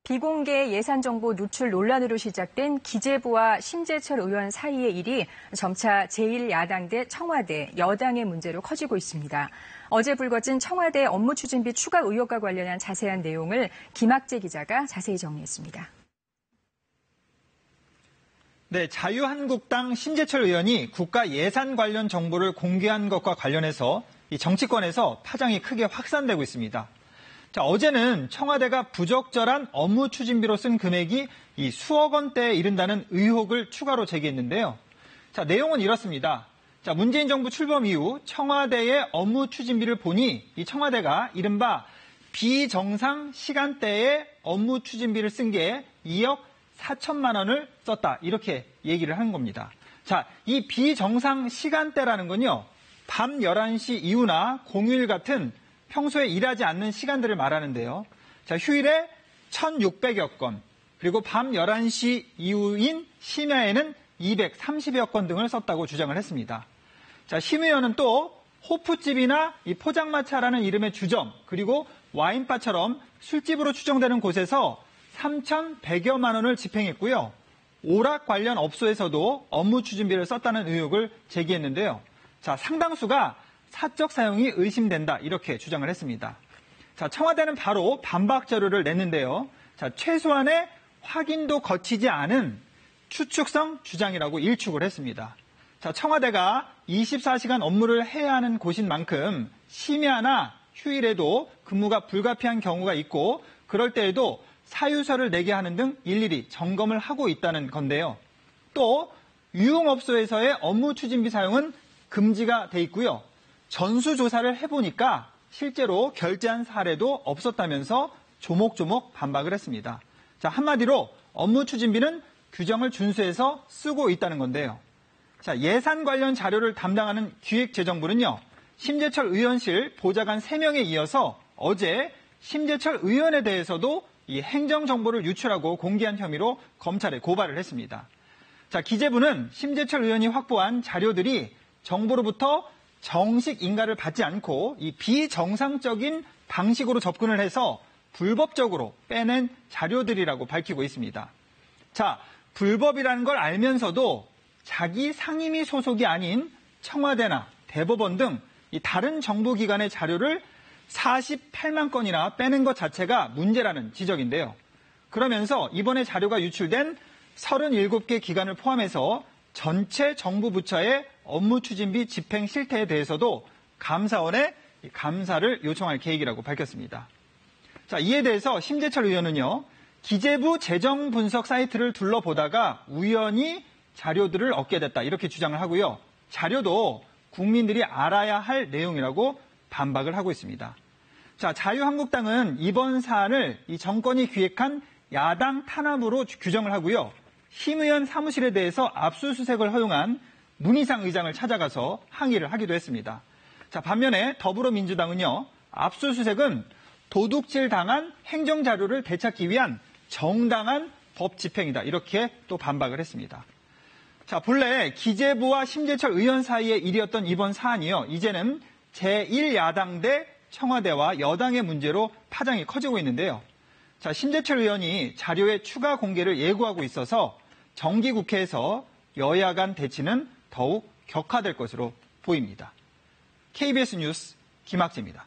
비공개 예산 정보 누출 논란으로 시작된 기재부와 심재철 의원 사이의 일이 점차 제1야당 대 청와대, 여당의 문제로 커지고 있습니다. 어제 불거진 청와대 업무 추진비 추가 의혹과 관련한 자세한 내용을 김학재 기자가 자세히 정리했습니다. 네, 자유한국당 심재철 의원이 국가 예산 관련 정보를 공개한 것과 관련해서 이 정치권에서 파장이 크게 확산되고 있습니다. 자, 어제는 청와대가 부적절한 업무 추진비로 쓴 금액이 이 수억 원대에 이른다는 의혹을 추가로 제기했는데요. 자, 내용은 이렇습니다. 자, 문재인 정부 출범 이후 청와대의 업무 추진비를 보니 이 청와대가 이른바 비정상 시간대에 업무 추진비를 쓴 게 2억 4천만 원을 썼다. 이렇게 얘기를 한 겁니다. 자, 이 비정상 시간대라는 건요. 밤 11시 이후나 공휴일 같은 평소에 일하지 않는 시간들을 말하는데요. 자, 휴일에 1,600여 건, 그리고 밤 11시 이후인 심야에는 230여 건 등을 썼다고 주장을 했습니다. 자, 심 의원은 또 호프집이나 이 포장마차라는 이름의 주점, 그리고 와인바처럼 술집으로 추정되는 곳에서 3,100여만 원을 집행했고요. 오락 관련 업소에서도 업무 추진비를 썼다는 의혹을 제기했는데요. 자, 상당수가 사적 사용이 의심된다 이렇게 주장을 했습니다. 자, 청와대는 바로 반박 자료를 냈는데요. 자, 최소한의 확인도 거치지 않은 추측성 주장이라고 일축을 했습니다. 자, 청와대가 24시간 업무를 해야 하는 곳인 만큼 심야나 휴일에도 근무가 불가피한 경우가 있고 그럴 때에도 사유서를 내게 하는 등 일일이 점검을 하고 있다는 건데요. 또 유흥업소에서의 업무 추진비 사용은 금지가 돼 있고요. 전수조사를 해보니까 실제로 결제한 사례도 없었다면서 조목조목 반박을 했습니다. 자, 한마디로 업무 추진비는 규정을 준수해서 쓰고 있다는 건데요. 자, 예산 관련 자료를 담당하는 기획재정부는요. 심재철 의원실 보좌관 3명에 이어서 어제 심재철 의원에 대해서도 이 행정정보를 유출하고 공개한 혐의로 검찰에 고발을 했습니다. 자, 기재부는 심재철 의원이 확보한 자료들이 정부로부터 정식 인가를 받지 않고 이 비정상적인 방식으로 접근을 해서 불법적으로 빼낸 자료들이라고 밝히고 있습니다. 자, 불법이라는 걸 알면서도 자기 상임위 소속이 아닌 청와대나 대법원 등 이 다른 정부기관의 자료를 48만 건이나 빼낸 것 자체가 문제라는 지적인데요. 그러면서 이번에 자료가 유출된 37개 기관을 포함해서 전체 정부 부처의 업무 추진비 집행 실태에 대해서도 감사원에 감사를 요청할 계획이라고 밝혔습니다. 자, 이에 대해서 심재철 의원은요. 기재부 재정 분석 사이트를 둘러보다가 우연히 자료들을 얻게 됐다 이렇게 주장을 하고요. 자료도 국민들이 알아야 할 내용이라고 반박을 하고 있습니다. 자, 자유한국당은 이번 사안을 이 정권이 기획한 야당 탄압으로 규정을 하고요. 심 의원 사무실에 대해서 압수수색을 허용한 문희상 의장을 찾아가서 항의를 하기도 했습니다. 자, 반면에 더불어민주당은요. 압수수색은 도둑질 당한 행정자료를 되찾기 위한 정당한 법 집행이다. 이렇게 또 반박을 했습니다. 자, 본래 기재부와 심재철 의원 사이의 일이었던 이번 사안이요. 이제는 제1야당 대 청와대와 여당의 문제로 파장이 커지고 있는데요. 자, 심재철 의원이 자료의 추가 공개를 예고하고 있어서 정기국회에서 여야 간 대치는 더욱 격화될 것으로 보입니다. KBS 뉴스 김학재입니다.